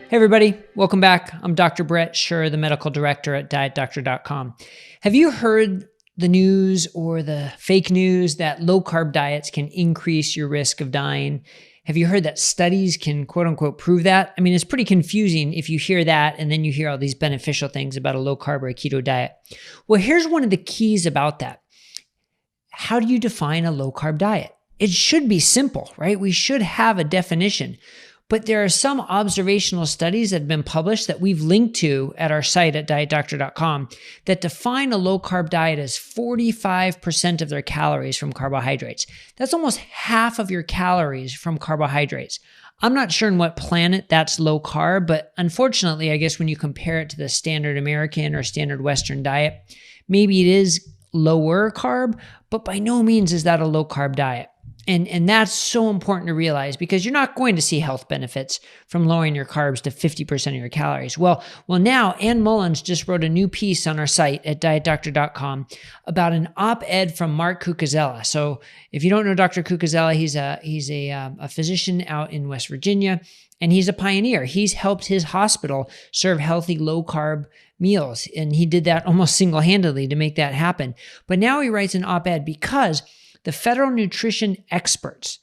Hey everybody, welcome back. I'm Dr. Brett Scher, the medical director at dietdoctor.com. Have you heard the news or the fake news that low-carb diets can increase your risk of dying? Have you heard that studies can quote-unquote prove that? I mean, it's pretty confusing if you hear that and then you hear all these beneficial things about a low-carb or a keto diet. Well, here's one of the keys about that. How do you define a low-carb diet? It should be simple, right? We should have a definition. But there are some observational studies that have been published that we've linked to at our site at dietdoctor.com that define a low-carb diet as 45% of their calories from carbohydrates. That's almost half of your calories from carbohydrates. I'm not sure in what planet that's low carb, but unfortunately, I guess when you compare it to the standard American or standard Western diet, maybe it is lower carb, but by no means is that a low-carb diet. And that's so important to realize because you're not going to see health benefits from lowering your carbs to 50% of your calories. Well, now Ann Mullins just wrote a new piece on our site at dietdoctor.com about an op-ed from Mark Cucuzzella. So if you don't know Dr. Cucuzzella, he's a physician out in West Virginia, and he's a pioneer. He's helped his hospital serve healthy low-carb meals, and he did that almost single-handedly to make that happen. But now he writes an op-ed because the federal nutrition experts,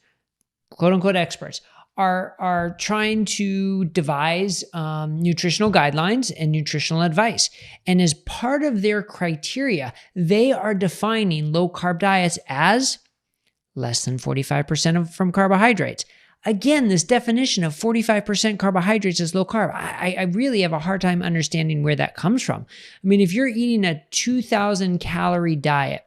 quote unquote experts, are trying to devise nutritional guidelines and nutritional advice. And as part of their criteria, they are defining low carb diets as less than 45% from carbohydrates. Again, this definition of 45% carbohydrates as low carb, I really have a hard time understanding where that comes from. I mean, if you're eating a 2,000 calorie diet,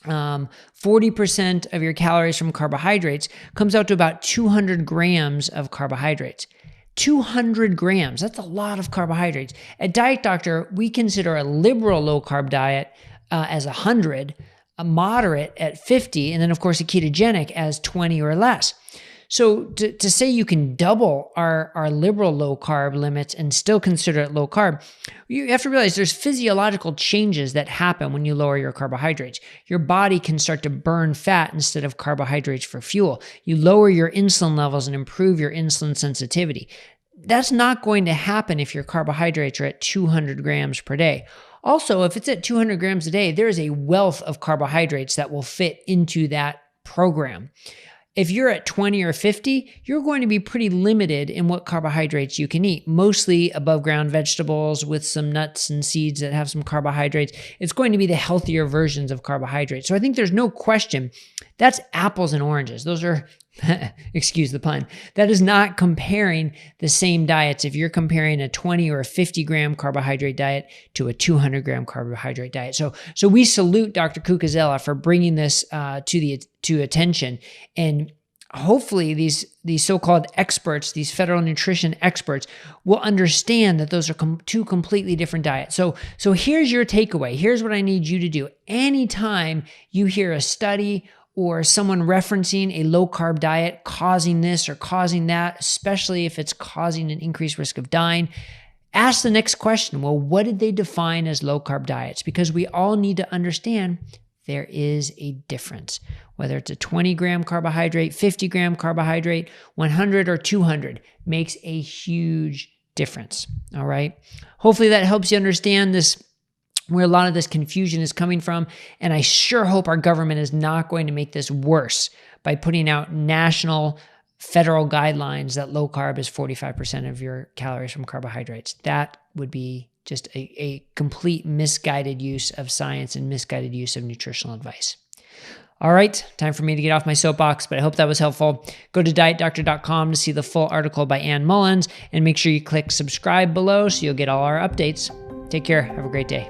40% of your calories from carbohydrates comes out to about 200 grams of carbohydrates. 200 grams, that's a lot of carbohydrates. At Diet Doctor, we consider a liberal low-carb diet as 100, a moderate at 50, and then of course a ketogenic as 20 or less. So to say you can double our liberal low carb limits and still consider it low carb, you have to realize there's physiological changes that happen when you lower your carbohydrates. Your body can start to burn fat instead of carbohydrates for fuel. You lower your insulin levels and improve your insulin sensitivity. That's not going to happen if your carbohydrates are at 200 grams per day. Also, if it's at 200 grams a day, there is a wealth of carbohydrates that will fit into that program. If you're at 20 or 50, you're going to be pretty limited in what carbohydrates you can eat, mostly above ground vegetables with some nuts and seeds that have some carbohydrates. It's going to be the healthier versions of carbohydrates. So I think there's no question that's apples and oranges. Those are, excuse the pun, that is not comparing the same diets. If you're comparing a 20 or a 50 gram carbohydrate diet to a 200 gram carbohydrate diet. So we salute Dr. Cucuzzella for bringing this to attention, and hopefully these so-called experts, these federal nutrition experts, will understand that those are two completely different diets. So here's your takeaway. Here's what I need you to do. Anytime you hear a study or someone referencing a low-carb diet causing this or causing that, especially if it's causing an increased risk of dying, ask the next question. Well, what did they define as low-carb diets? Because we all need to understand there is a difference. Whether it's a 20-gram carbohydrate, 50-gram carbohydrate, 100 or 200 makes a huge difference, all right? Hopefully that helps you understand this, where a lot of this confusion is coming from. And I sure hope our government is not going to make this worse by putting out national federal guidelines that low carb is 45% of your calories from carbohydrates. That would be just a complete misguided use of science and misguided use of nutritional advice. All right, time for me to get off my soapbox, but I hope that was helpful. Go to dietdoctor.com to see the full article by Ann Mullins, and make sure you click subscribe below so you'll get all our updates. Take care. Have a great day.